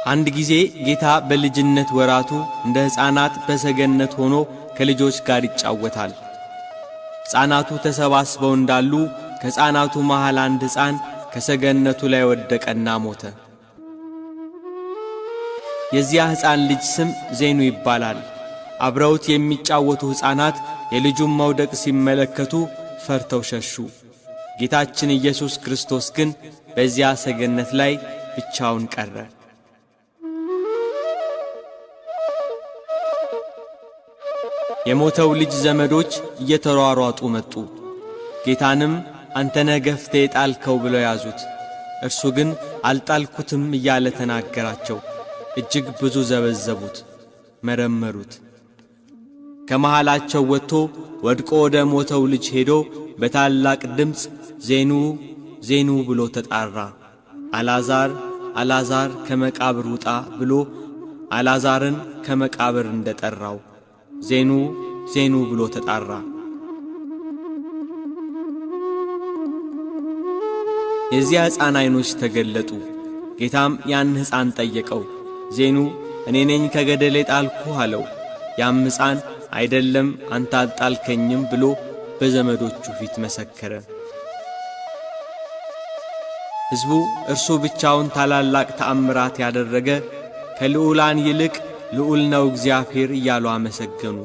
አንድ ጊዜ ጌታ በልጅነት ወራቱ እንደ ሕፃናት በሰገነት ሆኖ ከልጆች ጋር ይጫወታል። ሕፃናቱ ተሰባስበው እንዳሉ ከሕፃናቱ መሃል አንድ ሕፃን ከሰገነቱ ላይ ወደቀና ሞተ። የዚያ ሕፃን ልጅ ስም ዜኑ ይባላል። አብረውት የሚጫወቱ ሕፃናት የልጁን መውደቅ ሲመለከቱ ፈርተው ሸሹ። ጌታችን ኢየሱስ ክርስቶስ ግን በዚያ ሰገነት ላይ ብቻውን ቀረ። የሞተው ልጅ ዘመዶች እየተሯሯጡ መጡ። ጌታንም አንተ ነህ ገፍተህ የጣልከው ብለው ያዙት። እርሱ ግን አልጣልኩትም እያለ ተናገራቸው። እጅግ ብዙ ዘበዘቡት፣ መረመሩት። ከመሃላቸው ወጥቶ ወድቆ ወደ ሞተው ልጅ ሄዶ በታላቅ ድምፅ ዜኑ ዜኑ ብሎ ተጣራ። አልዓዛር አልዓዛር ከመቃብር ውጣ ብሎ አልዓዛርን ከመቃብር እንደጠራው ዜኑ ዜኑ ብሎ ተጣራ። የዚያ ሕፃን ዓይኖች ተገለጡ። ጌታም ያን ሕፃን ጠየቀው። ዜኑ እኔ ነኝ ከገደል የጣልኩህ አለው። ያም ሕፃን አይደለም አንተ አልጣልከኝም ብሎ በዘመዶቹ ፊት መሰከረ። ሕዝቡ እርሱ ብቻውን ታላላቅ ተአምራት ያደረገ ከልዑላን ይልቅ ልዑል ነው እግዚአብሔር እያሉ አመሰገኑ።